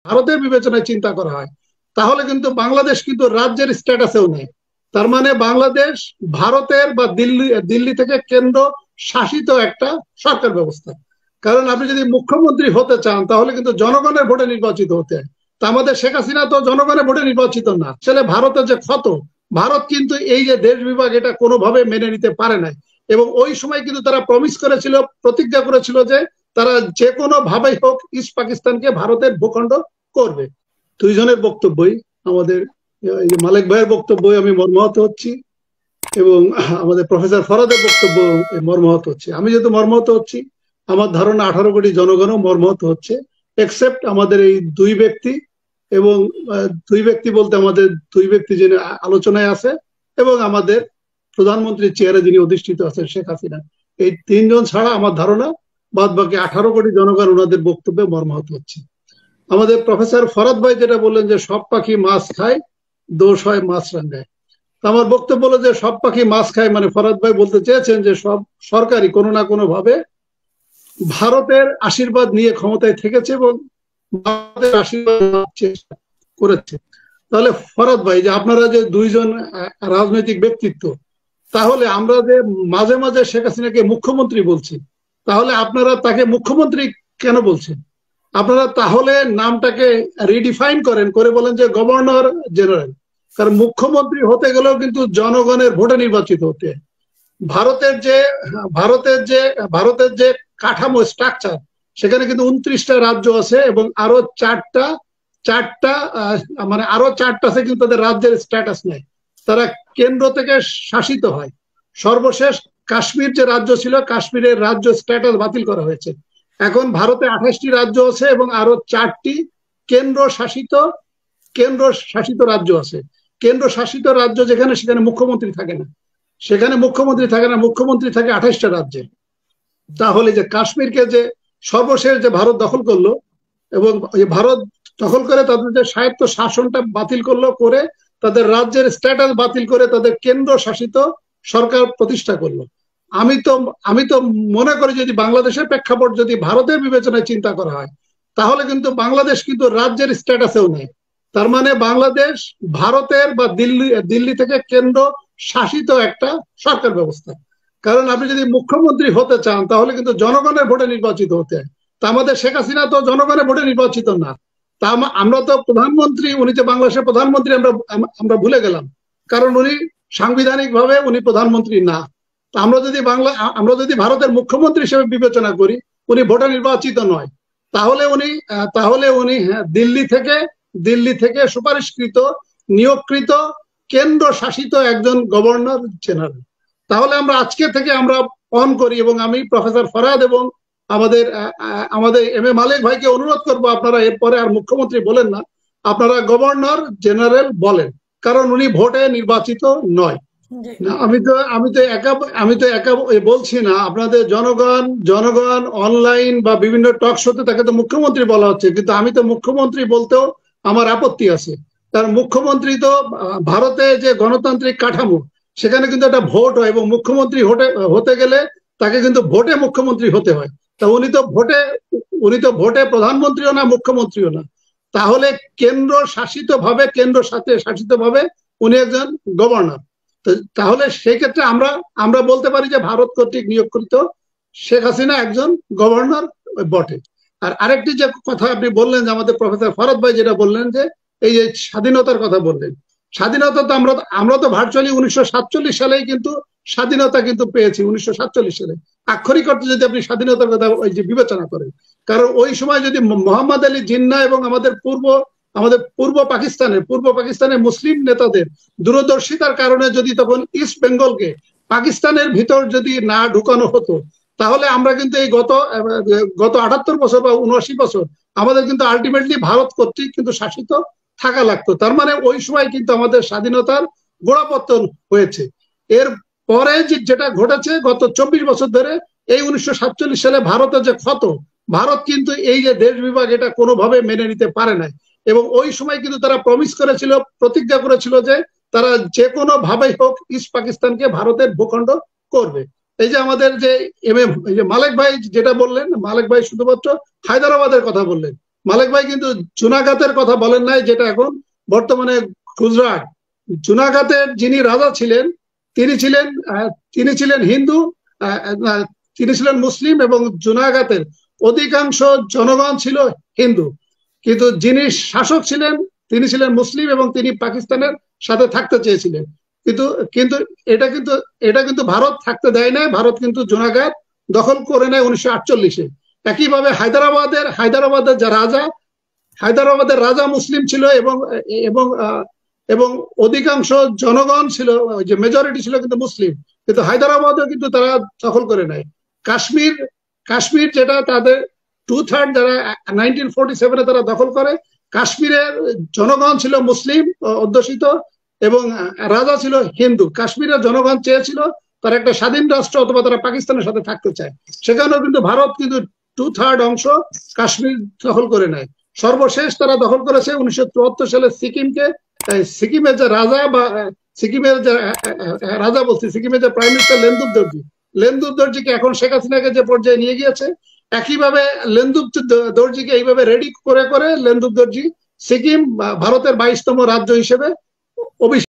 ভারতের বিবেচনায় চিন্তা করা হয় তাহলে কিন্তু বাংলাদেশ কিন্তু রাজ্যের স্ট্যাটাসেও নেই। তার মানে বাংলাদেশ ভারতের বা দিল্লি দিল্লি থেকে কেন্দ্র শাসিত একটা সরকার ব্যবস্থা। কারণ আপনি যদি মুখ্যমন্ত্রী হতে চান তাহলে কিন্তু জনগণের ভোটে নির্বাচিত হতে হয়। তা আমাদের শেখ হাসিনা তো জনগণের ভোটে নির্বাচিত না, আসলে ভারতের যে ক্ষত, ভারত কিন্তু এই যে দেশ বিভাগ এটা কোনোভাবে মেনে নিতে পারে নাই। এবং ওই সময় কিন্তু তারা প্রমিস করেছিল, প্রতিজ্ঞা করেছিল যে তারা যে কোনো ভাবেই হোক ইস্ট পাকিস্তানকে ভারতের ভূখণ্ড করবে। দুইজনের বক্তব্যই, আমাদের মালিক ভাইয়ের বক্তব্যই আমি মর্মাহত হচ্ছি এবং আমাদের প্রফেসর ফরাদের বক্তব্য মর্মাহত হচ্ছে। আমি যেহেতু মর্মাহত হচ্ছি, আমার ধারণা 18 কোটি জনগণও মর্মাহত হচ্ছে, এক্সেপ্ট আমাদের এই দুই ব্যক্তি। এবং দুই ব্যক্তি বলতে আমাদের দুই ব্যক্তি যিনি আলোচনায় আছে এবং আমাদের প্রধানমন্ত্রীর চেয়ারে যিনি অধিষ্ঠিত আছেন শেখ হাসিনা, এই তিনজন ছাড়া আমার ধারণা বাদ বাকি 18 কোটি জনগণ ওনাদের বক্তব্যে মর্মাহত হচ্ছে। আমাদের প্রফেসর ফরাদ ভাই যেটা বললেন যে সব পাখি মাছ খায়, দোষ হয় মাছ রাঙ্গায়। আমার বক্তব্য হলো যে সব পাখি মাছ খায় মানে ফরাদ ভাই বলতে চেয়েছেন যে সব সরকারই কোনো না কোনো ভাবে ভারতের আশীর্বাদ নিয়ে ক্ষমতায় থেকেছে এবং ভারতের আশীর্বাদ চেষ্টা করেছে। তাহলে ফরাদ ভাই, যে আপনারা যে দুইজন রাজনৈতিক ব্যক্তিত্ব, তাহলে আমরা যে মাঝে মাঝে শেখ হাসিনাকে মুখ্যমন্ত্রী বলছি, তাহলে আপনারা তাকে মুখ্যমন্ত্রী কেন বলছেন? আপনারা তাহলে নামটাকে রিডিফাইন করেন, করে বলেন যে গভর্নর জেনারেল। কারণ মুখ্যমন্ত্রী হতে গেলেও কিন্তু জনগণের ভোটে নির্বাচিত হতে। ভারতের যে ভারতের যে ভারতের যে কাঠামো স্ট্রাকচার, সেখানে কিন্তু 29টা রাজ্য আছে এবং আরো চারটা চারটা মানে আরো চারটা আছে কিন্তু তাদের রাজ্যের স্ট্যাটাস নেই, তারা কেন্দ্র থেকে শাসিত হয়। সর্বশেষ কাশ্মীর যে রাজ্য ছিল, কাশ্মীরের রাজ্য স্ট্যাটাস বাতিল করা হয়েছে। এখন ভারতে 28টি রাজ্য আছে এবং আরো 4টি কেন্দ্র শাসিত রাজ্য আছে। কেন্দ্র শাসিত রাজ্য যেখানে, সেখানে মুখ্যমন্ত্রী থাকে না, মুখ্যমন্ত্রী থাকে 28টা রাজ্যে। তাহলে যে কাশ্মীরকে যে সর্বশেষ যে ভারত দখল করলো এবং ভারত দখল করে তাদের যে স্বায়ত্ত শাসনটা বাতিল করলো, করে তাদের রাজ্যের স্ট্যাটাস বাতিল করে তাদের কেন্দ্র শাসিত সরকার প্রতিষ্ঠা করলো। আমি তো মনে করি যদি বাংলাদেশের প্রেক্ষাপট যদি ভারতের বিবেচনায় চিন্তা করা হয় তাহলে কিন্তু বাংলাদেশ কিন্তু রাজ্যের স্ট্যাটাসেও নেই। তার মানে বাংলাদেশ ভারতের বা দিল্লি থেকে কেন্দ্র শাসিত একটা সরকার ব্যবস্থা। কারণ আপনি যদি মুখ্যমন্ত্রী হতে চান তাহলে কিন্তু জনগণের ভোটে নির্বাচিত হতে হয়। তা আমাদের শেখ হাসিনা তো জনগণের ভোটে নির্বাচিত না। তা আমরা তো প্রধানমন্ত্রী, উনি যে বাংলাদেশের প্রধানমন্ত্রী আমরা ভুলে গেলাম, কারণ উনি সাংবিধানিক ভাবে উনি প্রধানমন্ত্রী না। আমরা যদি ভারতের মুখ্যমন্ত্রী হিসেবে বিবেচনা করি, উনি ভোটে নির্বাচিত নয়, তাহলে উনি দিল্লি থেকে সুপারিশকৃত নিয়োগকৃত কেন্দ্র শাসিত একজন গভর্নর জেনারেল। তাহলে আমরা আজকে থেকে আমরা অন করি এবং আমি প্রফেসর ফরাদ এবং আমাদের আমাদের এম এ মালিক ভাইকে অনুরোধ করবো, আপনারা এরপরে আর মুখ্যমন্ত্রী বলেন না, আপনারা গভর্নর জেনারেল বলেন, কারণ উনি ভোটে নির্বাচিত নয়। আমি তো একা বলছি না, আপনাদের জনগণ অনলাইন বা বিভিন্ন টক শোতে তাকে তো মুখ্যমন্ত্রী বলা হচ্ছে, কিন্তু আমি তো মুখ্যমন্ত্রী বলতেও আমার আপত্তি আছে। কারণ মুখ্যমন্ত্রী তো ভারতে যে গণতান্ত্রিক কাঠামো, সেখানে কিন্তু একটা ভোট হয় এবং মুখ্যমন্ত্রী হতে গেলে তাকে কিন্তু ভোটে মুখ্যমন্ত্রী হতে হয়। তা উনি তো ভোটে প্রধানমন্ত্রীও না, মুখ্যমন্ত্রীও না। তাহলে কেন্দ্র শাসিত ভাবে উনি একজন গভর্নর। তাহলে সেই ক্ষেত্রে আমরা বলতে পারি যে ভারত কর্তৃক নিয়োগকৃত শেখ হাসিনা একজন গভর্নর বটে। আর আরেকটি যে কথা আপনি বললেন, যে আমাদের প্রফেসর ফরাদ ভাই যেটা বললেন যে এই যে স্বাধীনতার কথা বললেন, স্বাধীনতা তো আমরা তো ভার্চুয়ালি 1947 সালেই কিন্তু স্বাধীনতা কিন্তু পেয়েছি। 1947 সালে আক্ষরিক অর্থে যদি আপনি স্বাধীনতার কথা ওই যে বিবেচনা করেন, কারণ ওই সময় যদি মোহাম্মদ আলী জিন্নাহ এবং আমাদের পূর্ব পাকিস্তানের মুসলিম নেতাদের দূরদর্শিতার কারণে যদি তখন ইস্ট বেঙ্গলকে পাকিস্তানের ভিতর যদি না ঢুকানো হতো, তাহলে আমরা কিন্তু এই গত 78 বছর বা 79 বছর আমাদের কিন্তু আলটিমেটলি ভারত কর্তৃক কিন্তু শাসিত থাকা লাগতো। তার মানে ওই সময় কিন্তু আমাদের স্বাধীনতার গোড়াপত্তন হয়েছে। এর পরে যেটা ঘটেছে গত 24 বছর ধরে, এই 1947 সালে ভারতের যে ক্ষত, ভারত কিন্তু এই যে দেশ বিভাগ এটা কোনোভাবে মেনে নিতে পারে নাই। এবং ওই সময় কিন্তু তারা প্রমিস করেছিল, প্রতিজ্ঞা করেছিল যে তারা যে কোনো ভাবেই হোক ইস্ট পাকিস্তানকে ভারতের ভূখণ্ড করবে। এই যে আমাদের যে মালিক ভাই যেটা বললেন, মালিক ভাই শুধুমাত্র হায়দ্রাবাদের কথা বললেন, মালিক ভাই কিন্তু জুনাগাতের কথা বলেন নাই, যেটা এখন বর্তমানে গুজরাট। জুনাগাতের যিনি রাজা ছিলেন তিনি ছিলেন হিন্দু, তিনি ছিলেন মুসলিম, এবং জুনাগাতের অধিকাংশ জনগণ ছিল হিন্দু। কিন্তু যিনি শাসক ছিলেন তিনি ছিলেন মুসলিম, এবং তিনি পাকিস্তানের সাথে থাকতে চেয়েছিলেন। কিন্তু কিন্তু এটা কিন্তু ভারত থাকতে দেয় নাই। ভারত কিন্তু জুনাগাদ দখল করে নেয় 1948-এ। একইভাবে হায়দ্রাবাদের রাজা মুসলিম ছিল, এবং এবং এবং অধিকাংশ জনগণ ছিল, যে মেজরিটি ছিল কিন্তু মুসলিম। কিন্তু হায়দ্রাবাদও কিন্তু তারা দখল করে নেয়। কাশ্মীর যেটা তাদের 2/3 যারা 1947-এ তারা দখল করে। কাশ্মীরের জনগণ ছিল মুসলিম অধ্যুষিত, এবং রাজা ছিল হিন্দু। কাশ্মীরের জনগণ চেয়েছিল তারা একটা স্বাধীন রাষ্ট্র, অথবা তারা পাকিস্তানের সাথে থাকতে চায়। সেখানেও কিন্তু ভারত কিন্তু 2/3 অংশ কাশ্মীর দখল করে নেয়। সর্বশেষ তারা দখল করেছে 1974 সালে সিকিমকে। সিকিমের যে রাজা, বা সিকিমের যে রাজা বলছি, সিকিমের যে প্রাইম মিনিস্টার লেন্দুব দর্জিকে এখন শেখ হাসিনাকে যে পর্যায়ে নিয়ে গিয়েছে, একইভাবে লেন্দুব দর্জিকে এইভাবে রেডি করে লেন্দুব দর্জি সিকিম ভারতের 22তম রাজ্য হিসেবে